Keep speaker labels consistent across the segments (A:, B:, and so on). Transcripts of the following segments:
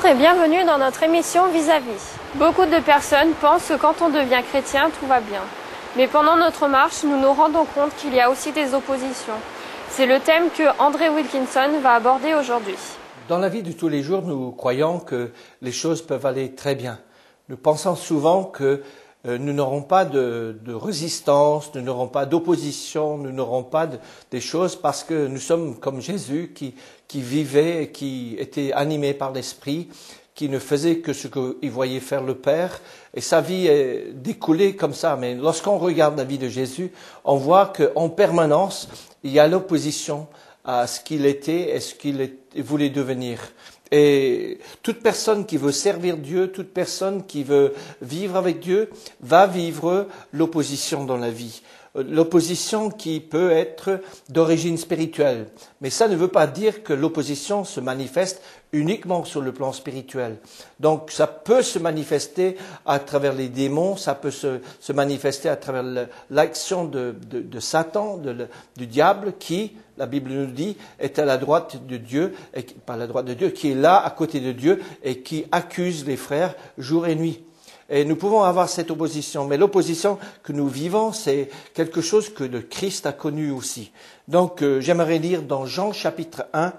A: et bienvenue dans notre émission Vis-à-vis. Beaucoup de personnes pensent que quand on devient chrétien, tout va bien. Mais pendant notre marche, nous nous rendons compte qu'il y a aussi des oppositions. C'est le thème que André Wilkinson va aborder aujourd'hui.
B: Dans la vie de tous les jours, nous croyons que les choses peuvent aller très bien. Nous pensons souvent que nous n'aurons pas de résistance, nous n'aurons pas d'opposition, nous n'aurons pas des choses parce que nous sommes comme Jésus qui vivait, qui était animé par l'Esprit, qui ne faisait que ce qu'il voyait faire le Père. Et sa vie est découlée comme ça. Mais lorsqu'on regarde la vie de Jésus, on voit qu'en permanence, il y a l'opposition à ce qu'il était et ce qu'il voulait devenir. Et toute personne qui veut servir Dieu, toute personne qui veut vivre avec Dieu, va vivre l'opposition dans la vie. L'opposition qui peut être d'origine spirituelle. Mais ça ne veut pas dire que l'opposition se manifeste uniquement sur le plan spirituel. Donc ça peut se manifester à travers les démons, ça peut se manifester à travers l'action de Satan, du diable qui, la Bible nous dit, est à la droite de Dieu, et pas à la droite de Dieu, qui est là à côté de Dieu et qui accuse les frères jour et nuit. Et nous pouvons avoir cette opposition, mais l'opposition que nous vivons, c'est quelque chose que le Christ a connu aussi. Donc j'aimerais lire dans Jean chapitre 1,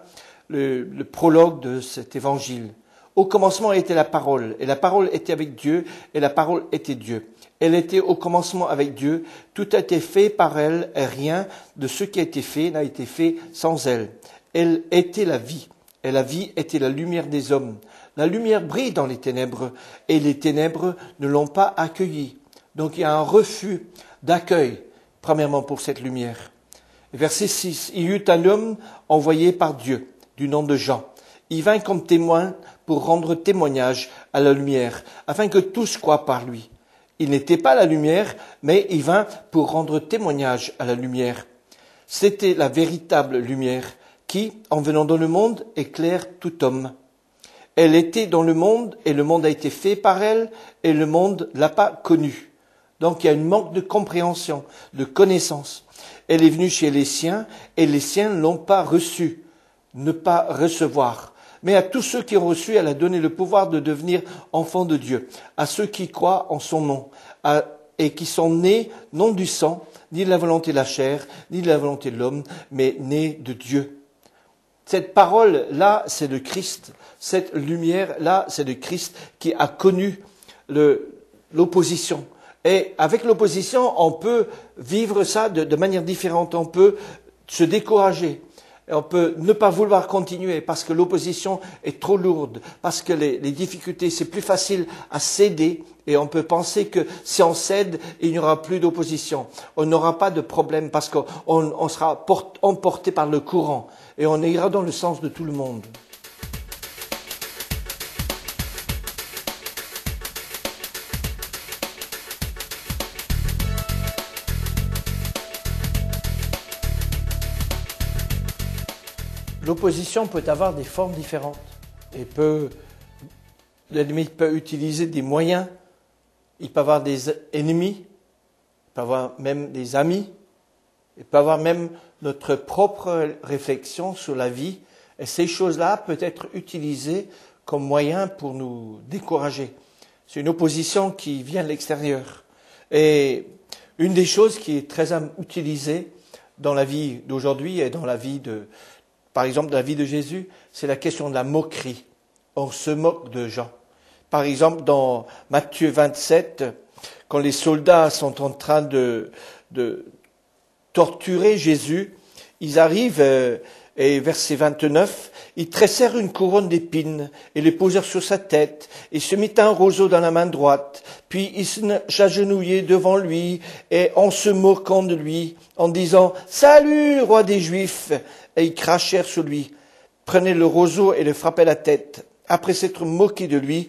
B: le prologue de cet évangile. Au commencement était la parole, et la parole était avec Dieu, et la parole était Dieu. Elle était au commencement avec Dieu, tout a été fait par elle, et rien de ce qui a été fait n'a été fait sans elle. Elle était la vie, et la vie était la lumière des hommes. La lumière brille dans les ténèbres, et les ténèbres ne l'ont pas accueillie. Donc il y a un refus d'accueil, premièrement pour cette lumière. Verset 6, il y eut un homme envoyé par Dieu, du nom de Jean. Il vint comme témoin pour rendre témoignage à la lumière, afin que tous croient par lui. Il n'était pas la lumière, mais il vint pour rendre témoignage à la lumière. C'était la véritable lumière qui, en venant dans le monde, éclaire tout homme. Elle était dans le monde, et le monde a été fait par elle, et le monde l'a pas connue. Donc il y a un manque de compréhension, de connaissance. Elle est venue chez les siens, et les siens ne l'ont pas reçue, ne pas recevoir. Mais à tous ceux qui ont reçu, elle a donné le pouvoir de devenir enfants de Dieu, à ceux qui croient en son nom, et qui sont nés non du sang, ni de la volonté de la chair, ni de la volonté de l'homme, mais nés de Dieu. Cette parole-là, c'est le Christ. Cette lumière-là, c'est le Christ qui a connu l'opposition. Et avec l'opposition, on peut vivre ça de manière différente. On peut se décourager. Et on peut ne pas vouloir continuer parce que l'opposition est trop lourde, parce que les difficultés, c'est plus facile à céder. Et on peut penser que si on cède, il n'y aura plus d'opposition. On n'aura pas de problème parce qu'on sera emporté par le courant. Et on ira dans le sens de tout le monde. L'opposition peut avoir des formes différentes et l'ennemi peut utiliser des moyens, il peut avoir des ennemis, il peut avoir même des amis, il peut avoir même notre propre réflexion sur la vie et ces choses-là peuvent être utilisées comme moyen pour nous décourager. C'est une opposition qui vient de l'extérieur. Et une des choses qui est très utilisée dans la vie d'aujourd'hui et dans la vie par exemple, dans la vie de Jésus, c'est la question de la moquerie. On se moque de gens. Par exemple, dans Matthieu 27, quand les soldats sont en train de torturer Jésus, ils arrivent, et verset 29, ils tressèrent une couronne d'épines et les posèrent sur sa tête, et se mit un roseau dans la main droite, puis ils s'agenouillaient devant lui, et en se moquant de lui, en disant « Salut, roi des Juifs !» Et ils crachèrent sur lui, prenaient le roseau et le frappaient la tête. Après s'être moqués de lui,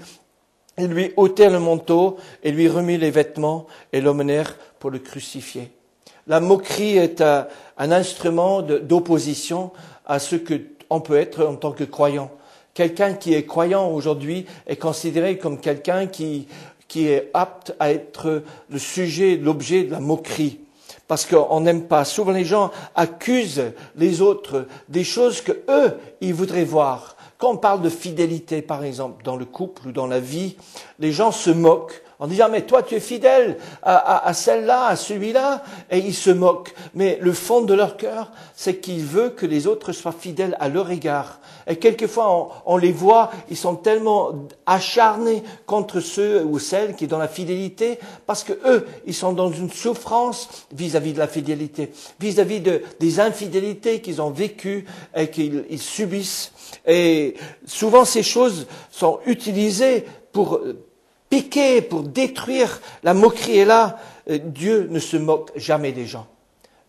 B: ils lui ôtèrent le manteau et lui remirent les vêtements et l'emmenèrent pour le crucifier. La moquerie est un instrument d'opposition à ce qu'on peut être en tant que croyant. Quelqu'un qui est croyant aujourd'hui est considéré comme quelqu'un qui est apte à être le sujet, l'objet de la moquerie. Parce qu'on n'aime pas. Souvent les gens accusent les autres des choses que eux, ils voudraient voir. Quand on parle de fidélité, par exemple, dans le couple ou dans la vie, les gens se moquent en disant, mais toi tu es fidèle à celle-là, à celui-là, et ils se moquent. Mais le fond de leur cœur, c'est qu'ils veulent que les autres soient fidèles à leur égard. Et quelquefois, on les voit, ils sont tellement acharnés contre ceux ou celles qui sont dans la fidélité, parce que eux, ils sont dans une souffrance vis-à-vis de la fidélité, vis-à-vis des infidélités qu'ils ont vécues et qu'ils subissent. Et souvent, ces choses sont utilisées pour piquer, pour détruire. La moquerie est là. Dieu ne se moque jamais des gens.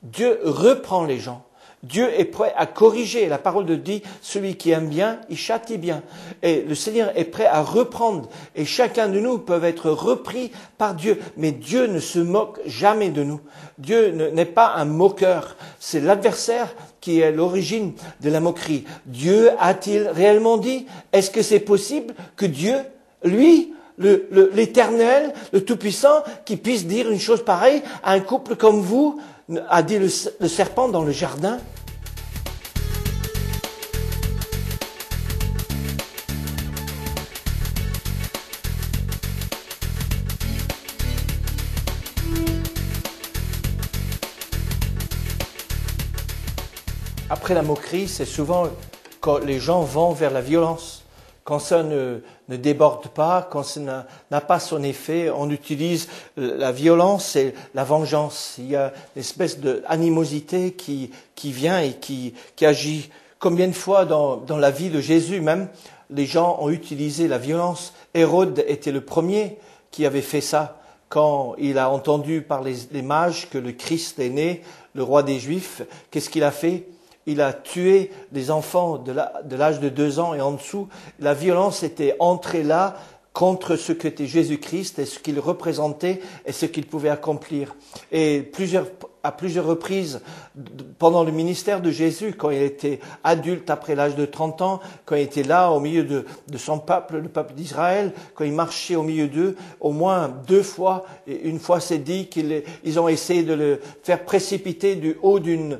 B: Dieu reprend les gens. Dieu est prêt à corriger. La parole de Dieu dit, celui qui aime bien, il châtie bien. Et le Seigneur est prêt à reprendre. Et chacun de nous peut être repris par Dieu. Mais Dieu ne se moque jamais de nous. Dieu n'est pas un moqueur. C'est l'adversaire qui est l'origine de la moquerie. Dieu a-t-il réellement dit? Est-ce que c'est possible que Dieu, lui, l'Éternel, le Tout-Puissant, qui puisse dire une chose pareille à un couple comme vous, a dit le serpent dans le jardin? Après la moquerie, c'est souvent quand les gens vont vers la violence. Quand ça ne déborde pas, quand ça n'a pas son effet, on utilise la violence et la vengeance. Il y a une espèce d'animosité qui vient et qui agit. Combien de fois dans la vie de Jésus même, les gens ont utilisé la violence. Hérode était le premier qui avait fait ça. Quand il a entendu par les mages que le Christ est né, le roi des Juifs, qu'est-ce qu'il a fait? Il a tué des enfants de l'âge de 2 ans et en dessous. La violence était entrée là contre ce qu'était Jésus-Christ et ce qu'il représentait et ce qu'il pouvait accomplir. Et à plusieurs reprises, pendant le ministère de Jésus, quand il était adulte après l'âge de 30 ans, quand il était là au milieu de son peuple, le peuple d'Israël, quand il marchait au milieu d'eux, au moins 2 fois, et une fois c'est dit qu'ils ont essayé de le faire précipiter du haut d'une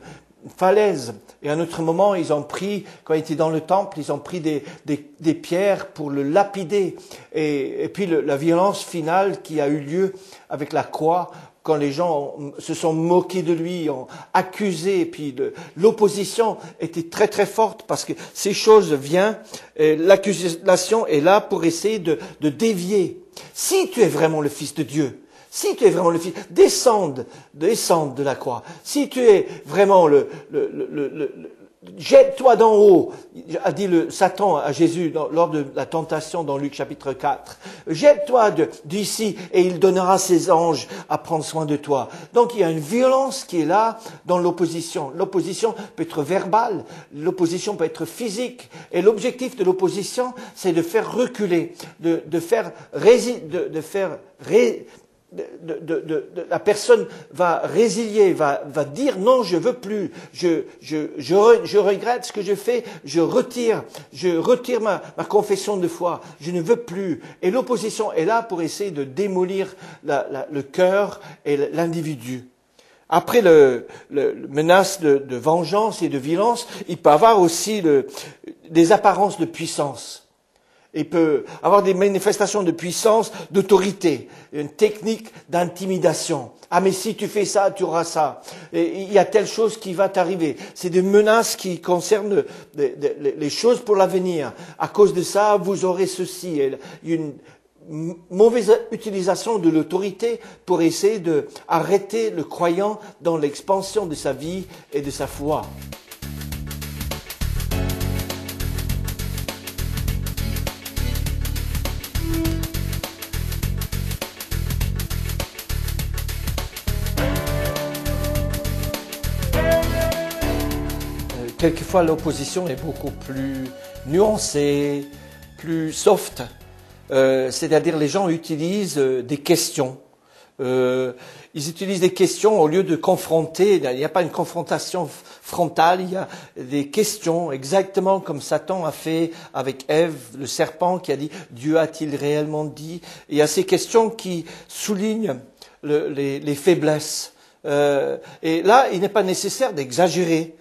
B: falaise. Et à un autre moment, ils ont pris, quand ils étaient dans le temple, ils ont pris des pierres pour le lapider. Et puis la violence finale qui a eu lieu avec la croix, quand les gens se sont moqués de lui, ont accusé, et puis l'opposition était très très forte parce que ces choses viennent, l'accusation est là pour essayer de dévier. Si tu es vraiment le Fils de Dieu, si tu es vraiment le Fils, descende de la croix. Si tu es vraiment jette-toi d'en haut, a dit Satan à Jésus lors de la tentation dans Luc chapitre 4. Jette-toi d'ici et il donnera ses anges à prendre soin de toi. Donc il y a une violence qui est là dans l'opposition. L'opposition peut être verbale, l'opposition peut être physique. Et l'objectif de l'opposition, c'est de faire reculer, la personne va résilier, va dire non, je veux plus, je regrette ce que je fais, je retire ma confession de foi, je ne veux plus. Et l'opposition est là pour essayer de démolir le cœur et l'individu. Après le menace de vengeance et de violence, il peut avoir aussi des apparences de puissance. Il peut avoir des manifestations de puissance, d'autorité, une technique d'intimidation. Ah mais si tu fais ça, tu auras ça. Et il y a telle chose qui va t'arriver. C'est des menaces qui concernent les choses pour l'avenir. À cause de ça, vous aurez ceci. Il y a une mauvaise utilisation de l'autorité pour essayer d'arrêter le croyant dans l'expansion de sa vie et de sa foi. Quelquefois, l'opposition est beaucoup plus nuancée, plus soft. C'est-à-dire, les gens utilisent des questions. Ils utilisent des questions au lieu de confronter. Il n'y a pas une confrontation frontale, il y a des questions, exactement comme Satan a fait avec Ève, le serpent qui a dit « Dieu a-t-il réellement dit ?» Il y a ces questions qui soulignent les faiblesses. Et là, il n'est pas nécessaire d'exagérer.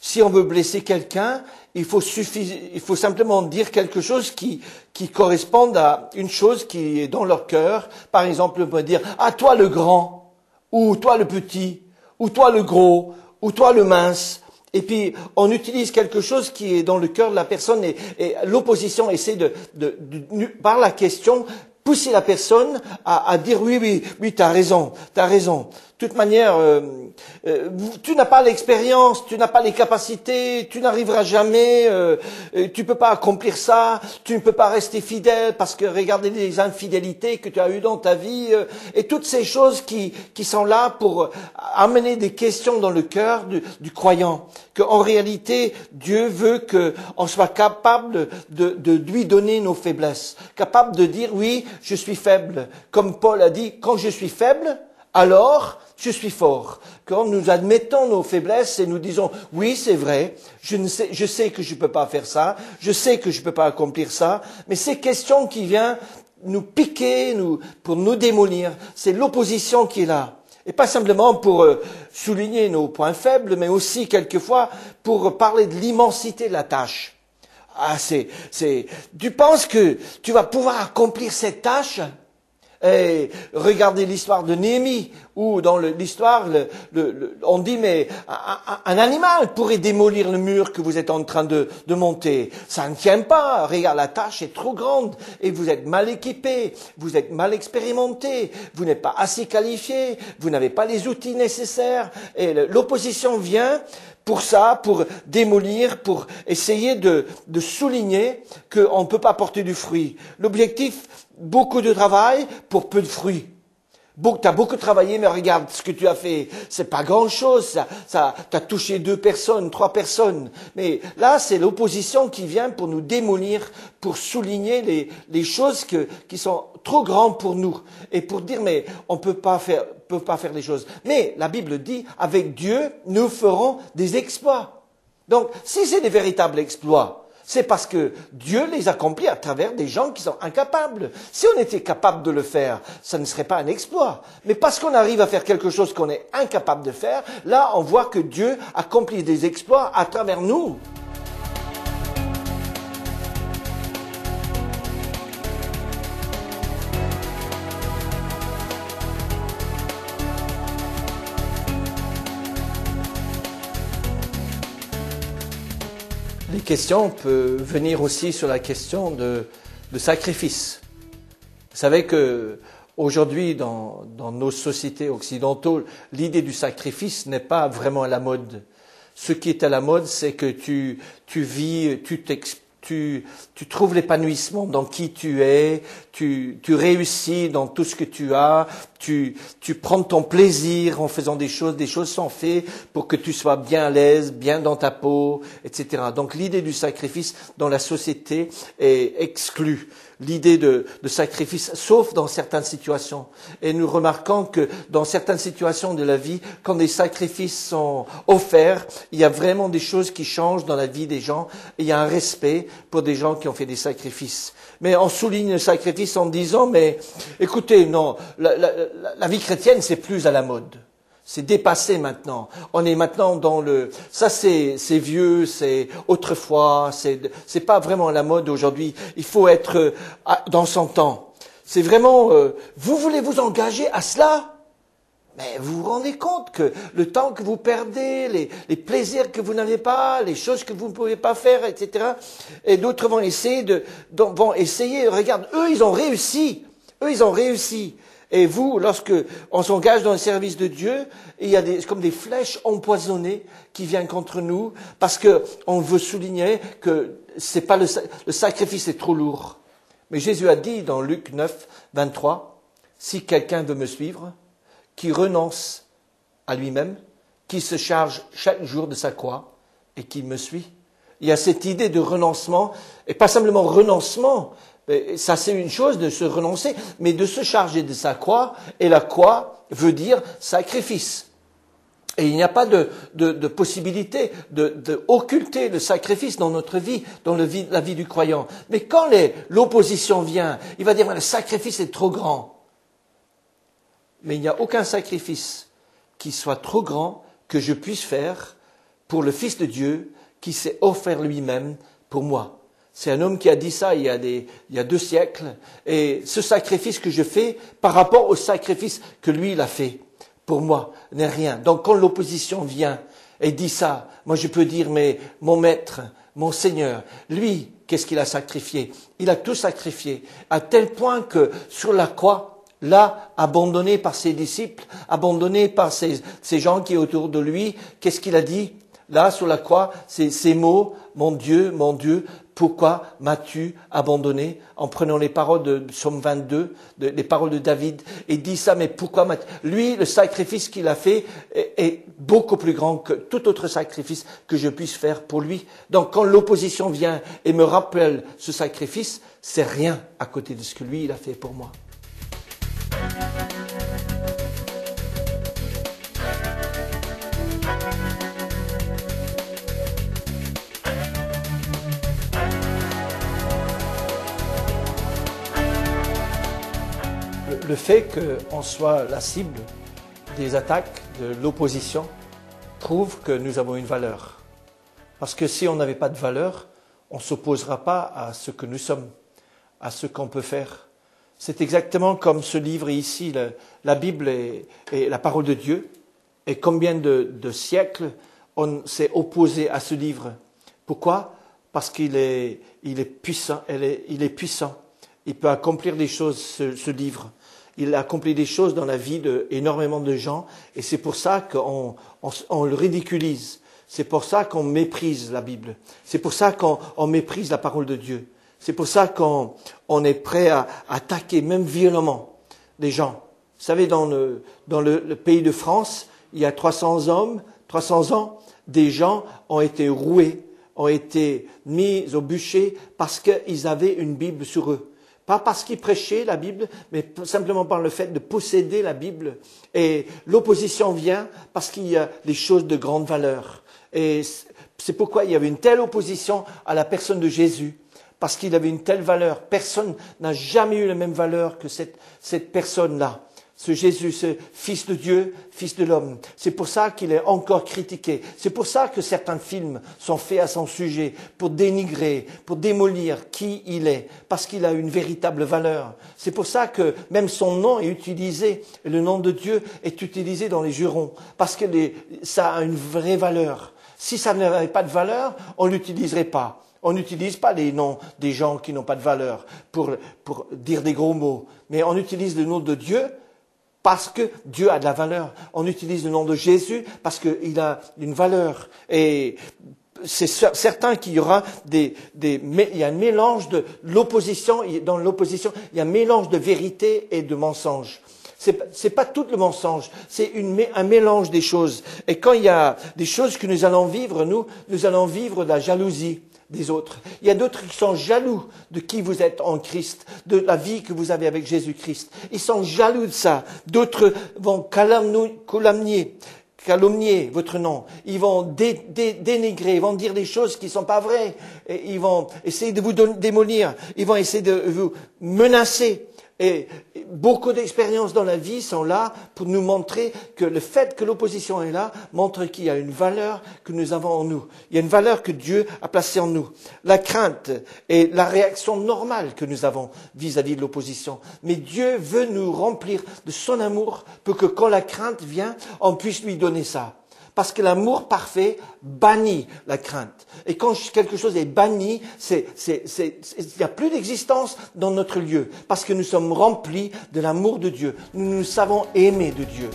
B: Si on veut blesser quelqu'un, il faut simplement dire quelque chose qui corresponde à une chose qui est dans leur cœur. Par exemple, on peut dire « Ah, toi le grand » ou « toi le petit » ou « toi le gros » ou « toi le mince ». Et puis, on utilise quelque chose qui est dans le cœur de la personne et l'opposition essaie par la question, pousser la personne à dire oui, t'as raison. De toute manière, tu n'as pas l'expérience, tu n'as pas les capacités, tu n'arriveras jamais, tu peux pas accomplir ça, tu ne peux pas rester fidèle parce que regardez les infidélités que tu as eues dans ta vie et toutes ces choses qui sont là pour amener des questions dans le cœur du croyant. Qu'en réalité, Dieu veut qu'on soit capable de lui donner nos faiblesses, capable de dire oui, je suis faible. Comme Paul a dit, quand je suis faible, alors je suis fort. Quand nous admettons nos faiblesses et nous disons oui, c'est vrai, je sais que je ne peux pas faire ça, je sais que je ne peux pas accomplir ça, mais ces questions qui viennent nous piquer, pour nous démolir, c'est l'opposition qui est là. Et pas simplement pour souligner nos points faibles, mais aussi quelquefois pour parler de l'immensité de la tâche. Ah, tu penses que tu vas pouvoir accomplir cette tâche? Et regardez l'histoire de Néhémie, où dans l'histoire, on dit, mais un animal pourrait démolir le mur que vous êtes en train de monter. Ça ne tient pas. Regarde, la tâche est trop grande et vous êtes mal équipé, vous êtes mal expérimenté, vous n'êtes pas assez qualifié, vous n'avez pas les outils nécessaires. Et l'opposition vient pour ça, pour démolir, pour essayer de souligner qu'on ne peut pas porter du fruit. L'objectif, beaucoup de travail pour peu de fruits. Tu as beaucoup travaillé, mais regarde ce que tu as fait. C'est pas grand-chose. T'as touché 2 personnes, 3 personnes. Mais là, c'est l'opposition qui vient pour nous démolir, pour souligner les choses qui sont trop grandes pour nous. Et pour dire, mais on peut pas faire les choses. Mais la Bible dit, avec Dieu, nous ferons des exploits. Donc, si c'est des véritables exploits, c'est parce que Dieu les accomplit à travers des gens qui sont incapables. Si on était capable de le faire, ça ne serait pas un exploit. Mais parce qu'on arrive à faire quelque chose qu'on est incapable de faire, là, on voit que Dieu accomplit des exploits à travers nous. Les questions peuvent venir aussi sur la question de sacrifice. Vous savez que aujourd'hui, dans nos sociétés occidentales, l'idée du sacrifice n'est pas vraiment à la mode. Ce qui est à la mode, c'est que tu vis, tu trouves l'épanouissement dans qui tu es, tu réussis dans tout ce que tu as, tu prends ton plaisir en faisant des choses sont faites pour que tu sois bien à l'aise, bien dans ta peau, etc. Donc l'idée du sacrifice dans la société est exclue. L'idée de sacrifice, sauf dans certaines situations. Et nous remarquons que dans certaines situations de la vie, quand des sacrifices sont offerts, il y a vraiment des choses qui changent dans la vie des gens. Et il y a un respect pour des gens qui ont fait des sacrifices. Mais on souligne le sacrifice en disant, mais écoutez, non, la vie chrétienne, c'est plus à la mode. C'est dépassé maintenant. On est maintenant dans ça c'est vieux, c'est autrefois, c'est pas vraiment la mode aujourd'hui. Il faut être dans son temps. C'est vraiment, vous voulez vous engager à cela? Mais vous vous rendez compte que le temps que vous perdez, les plaisirs que vous n'avez pas, les choses que vous ne pouvez pas faire, etc. Et d'autres vont essayer regarde, eux ils ont réussi. Et vous, lorsque on s'engage dans le service de Dieu, il y a comme des flèches empoisonnées qui viennent contre nous parce que on veut souligner que c'est pas le sacrifice est trop lourd. Mais Jésus a dit dans Luc 9, 23, si quelqu'un veut me suivre, qui renonce à lui-même, qui se charge chaque jour de sa croix et qui me suit. Il y a cette idée de renoncement, et pas simplement renoncement, ça c'est une chose de se renoncer, mais de se charger de sa croix, et la croix veut dire sacrifice. Et il n'y a pas de possibilité de occulter le sacrifice dans notre vie, dans la vie du croyant. Mais quand l'opposition vient, il va dire le sacrifice est trop grand. Mais il n'y a aucun sacrifice qui soit trop grand que je puisse faire pour le Fils de Dieu qui s'est offert lui-même pour moi. C'est un homme qui a dit ça il y a 2 siècles. Et ce sacrifice que je fais par rapport au sacrifice que lui, il a fait pour moi n'est rien. Donc quand l'opposition vient et dit ça, moi je peux dire, mais mon maître, mon Seigneur, lui, qu'est-ce qu'il a sacrifié? Il a tout sacrifié, à tel point que sur la croix, là, abandonné par ses disciples, abandonné par ces gens qui sont autour de lui, qu'est-ce qu'il a dit? Là, sur la croix, ces mots, mon Dieu, pourquoi m'as-tu abandonné? En prenant les paroles de Psaume 22, les paroles de David, et dit ça, mais pourquoi lui, le sacrifice qu'il a fait est beaucoup plus grand que tout autre sacrifice que je puisse faire pour lui. Donc, quand l'opposition vient et me rappelle ce sacrifice, c'est rien à côté de ce que lui, il a fait pour moi. Le fait qu'on soit la cible des attaques de l'opposition prouve que nous avons une valeur. Parce que si on n'avait pas de valeur, on ne s'opposera pas à ce que nous sommes, à ce qu'on peut faire. C'est exactement comme ce livre ici, la Bible est la parole de Dieu. Et combien de siècles on s'est opposé à ce livre. Pourquoi? Parce qu'il est puissant, il est puissant. Il peut accomplir des choses, ce livre. Il accomplit des choses dans la vie d'énormément de gens et c'est pour ça qu'on le ridiculise. C'est pour ça qu'on méprise la Bible. C'est pour ça qu'on méprise la parole de Dieu. C'est pour ça qu'on est prêt à attaquer, même violemment, des gens. Vous savez, dans le pays de France, il y a 300 ans, des gens ont été roués, ont été mis au bûcher parce qu'ils avaient une Bible sur eux. Pas parce qu'ils prêchaient la Bible, mais simplement par le fait de posséder la Bible. Et l'opposition vient parce qu'il y a des choses de grande valeur. Et c'est pourquoi il y avait une telle opposition à la personne de Jésus. Parce qu'il avait une telle valeur. Personne n'a jamais eu la même valeur que cette personne-là. Ce Jésus, ce Fils de Dieu, Fils de l'homme. C'est pour ça qu'il est encore critiqué. C'est pour ça que certains films sont faits à son sujet, pour dénigrer, pour démolir qui il est, parce qu'il a une véritable valeur. C'est pour ça que même son nom est utilisé, et le nom de Dieu est utilisé dans les jurons, parce que ça a une vraie valeur. Si ça n'avait pas de valeur, on ne l'utiliserait pas. On n'utilise pas les noms des gens qui n'ont pas de valeur pour dire des gros mots, mais on utilise le nom de Dieu parce que Dieu a de la valeur. On utilise le nom de Jésus parce qu'il a une valeur. Et c'est certain qu'il y aura il y a un mélange de l'opposition, dans l'opposition, il y a un mélange de vérité et de mensonge. C'est pas tout le mensonge, c'est un mélange des choses. Et quand il y a des choses que nous allons vivre, nous allons vivre de la jalousie des autres. Il y a d'autres qui sont jaloux de qui vous êtes en Christ, de la vie que vous avez avec Jésus-Christ. Ils sont jaloux de ça. D'autres vont calomnier votre nom. Ils vont dénigrer, ils vont dire des choses qui ne sont pas vraies. Et ils vont essayer de vous démolir. Ils vont essayer de vous menacer. Et beaucoup d'expériences dans la vie sont là pour nous montrer que le fait que l'opposition est là montre qu'il y a une valeur que nous avons en nous. Il y a une valeur que Dieu a placée en nous. La crainte est la réaction normale que nous avons vis-à-vis de l'opposition. Mais Dieu veut nous remplir de son amour pour que quand la crainte vient, on puisse lui donner ça. Parce que l'amour parfait bannit la crainte. Et quand quelque chose est banni, il n'y a plus d'existence dans notre lieu. Parce que nous sommes remplis de l'amour de Dieu. Nous nous savons aimer de Dieu.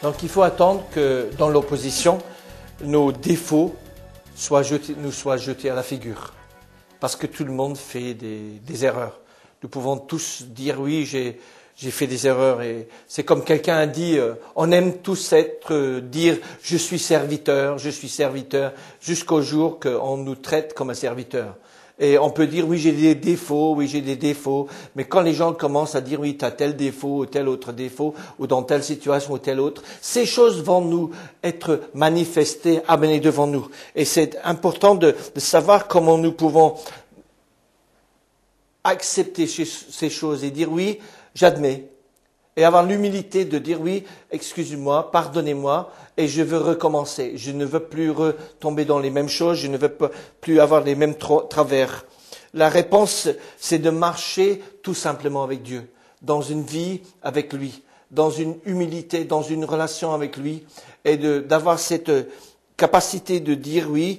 B: Donc il faut attendre que dans l'opposition, nos défauts nous soient jetés à la figure. Parce que tout le monde fait des erreurs. Nous pouvons tous dire oui, j'ai fait des erreurs. Et c'est comme quelqu'un a dit, on aime tous dire je suis serviteur, jusqu'au jour qu'on nous traite comme un serviteur. Et on peut dire, oui, j'ai des défauts, oui, j'ai des défauts. Mais quand les gens commencent à dire, oui, tu as tel défaut ou tel autre défaut, ou dans telle situation ou telle autre, ces choses vont nous être manifestées, amenées devant nous. Et c'est important de savoir comment nous pouvons accepter ces choses et dire, oui, j'admets. Et avoir l'humilité de dire, oui, excusez-moi, pardonnez-moi, et je veux recommencer. Je ne veux plus retomber dans les mêmes choses, je ne veux plus avoir les mêmes travers. La réponse, c'est de marcher tout simplement avec Dieu, dans une vie avec lui, dans une humilité, dans une relation avec lui, et d'avoir cette capacité de dire oui,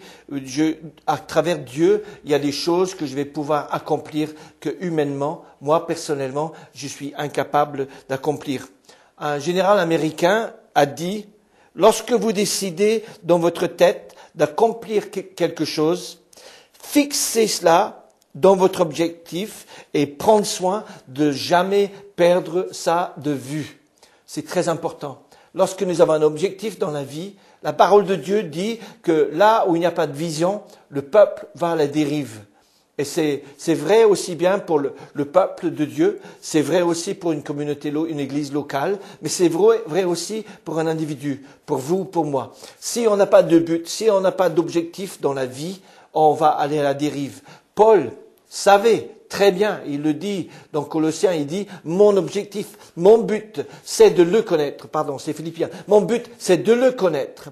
B: à travers Dieu, il y a des choses que je vais pouvoir accomplir que humainement, moi personnellement, je suis incapable d'accomplir. Un général américain a dit, lorsque vous décidez dans votre tête d'accomplir quelque chose, fixez cela dans votre objectif et prendre soin de jamais perdre ça de vue. C'est très important. Lorsque nous avons un objectif dans la vie, la parole de Dieu dit que là où il n'y a pas de vision, le peuple va à la dérive. Et c'est vrai aussi bien pour le peuple de Dieu, c'est vrai aussi pour une communauté, une église locale, mais c'est vrai aussi pour un individu, pour vous, pour moi. Si on n'a pas de but, si on n'a pas d'objectif dans la vie, on va aller à la dérive. Paul savait très bien, il le dit dans Colossiens, il dit, mon objectif, mon but, c'est de le connaître. Pardon, c'est Philippiens. Mon but, c'est de le connaître.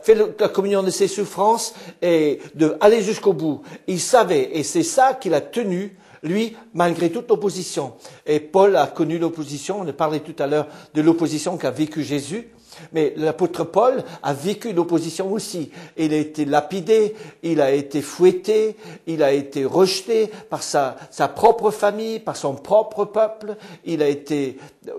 B: Fait la communion de ses souffrances et de aller jusqu'au bout. Il savait, et c'est ça qu'il a tenu, lui, malgré toute l'opposition. Et Paul a connu l'opposition, on a parlé tout à l'heure de l'opposition qu'a vécu Jésus. Mais l'apôtre Paul a vécu l'opposition aussi. Il a été lapidé, il a été fouetté, il a été rejeté par sa propre famille, par son propre peuple.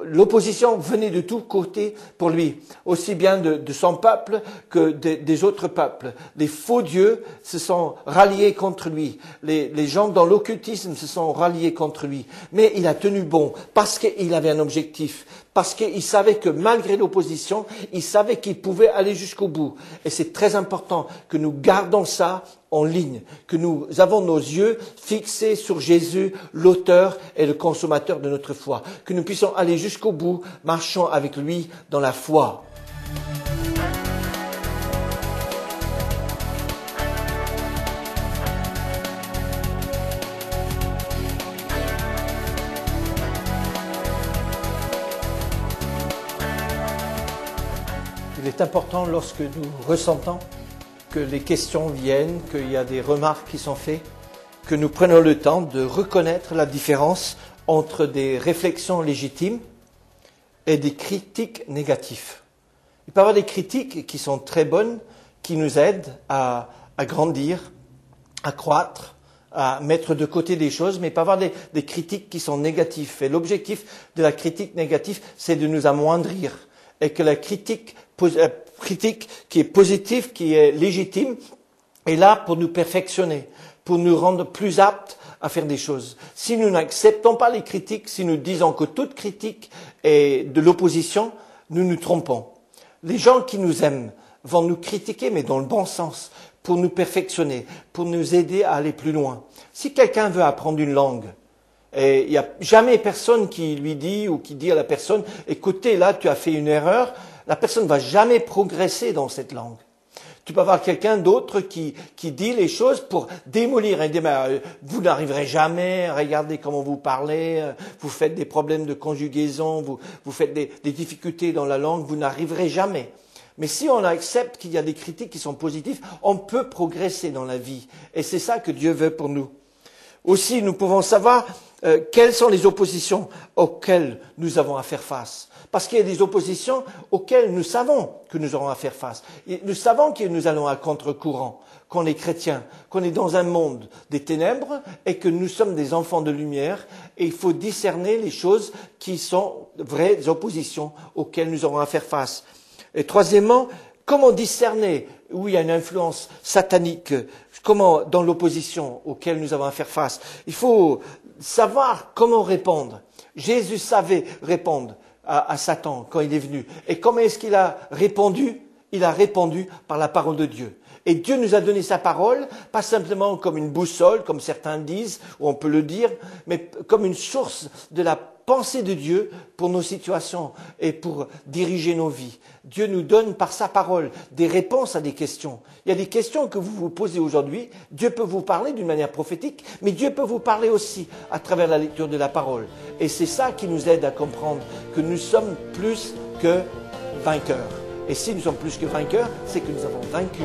B: L'opposition venait de tous côtés pour lui, aussi bien de son peuple que des autres peuples. Les faux dieux se sont ralliés contre lui. Les gens dans l'occultisme se sont ralliés contre lui. Mais il a tenu bon parce qu'il avait un objectif. Parce qu'il savait que malgré l'opposition, il savait qu'il pouvait aller jusqu'au bout. Et c'est très important que nous gardons ça en ligne, que nous avons nos yeux fixés sur Jésus, l'auteur et le consommateur de notre foi. Que nous puissions aller jusqu'au bout, marchant avec lui dans la foi. Il est important lorsque nous ressentons que les questions viennent, qu'il y a des remarques qui sont faites, que nous prenons le temps de reconnaître la différence entre des réflexions légitimes et des critiques négatives. Il peut y avoir des critiques qui sont très bonnes, qui nous aident à grandir, à croître, à mettre de côté des choses, mais il peut y avoir des critiques qui sont négatives. Et l'objectif de la critique négative, c'est de nous amoindrir. Et que la critique qui est positive, qui est légitime, est là pour nous perfectionner, pour nous rendre plus aptes à faire des choses. Si nous n'acceptons pas les critiques, si nous disons que toute critique est de l'opposition, nous nous trompons. Les gens qui nous aiment vont nous critiquer, mais dans le bon sens, pour nous perfectionner, pour nous aider à aller plus loin. Si quelqu'un veut apprendre une langue, et il n'y a jamais personne qui lui dit ou qui dit à la personne « Écoutez, là, tu as fait une erreur », la personne ne va jamais progresser dans cette langue. Tu peux avoir quelqu'un d'autre qui dit les choses pour démolir et dire « Vous n'arriverez jamais, regardez comment vous parlez, vous faites des problèmes de conjugaison, vous faites des difficultés dans la langue, vous n'arriverez jamais ». Mais si on accepte qu'il y a des critiques qui sont positives, on peut progresser dans la vie. Et c'est ça que Dieu veut pour nous. Aussi, nous pouvons savoir quelles sont les oppositions auxquelles nous avons à faire face. Parce qu'il y a des oppositions auxquelles nous savons que nous aurons à faire face. Et nous savons que nous allons à contre-courant, qu'on est chrétien, qu'on est dans un monde des ténèbres et que nous sommes des enfants de lumière. Et il faut discerner les choses qui sont vraies oppositions auxquelles nous aurons à faire face. Et troisièmement, comment discerner où il y a une influence satanique, comment dans l'opposition auquel nous avons à faire face. Il faut savoir comment répondre. Jésus savait répondre à Satan quand il est venu. Et comment est-ce qu'il a répondu? Il a répondu par la parole de Dieu. Et Dieu nous a donné sa parole, pas simplement comme une boussole, comme certains disent, ou on peut le dire, mais comme une source de la pensée de Dieu pour nos situations et pour diriger nos vies. Dieu nous donne par sa parole des réponses à des questions. Il y a des questions que vous vous posez aujourd'hui. Dieu peut vous parler d'une manière prophétique, mais Dieu peut vous parler aussi à travers la lecture de la parole. Et c'est ça qui nous aide à comprendre que nous sommes plus que vainqueurs. Et si nous sommes plus que vainqueurs, c'est que nous avons vaincu.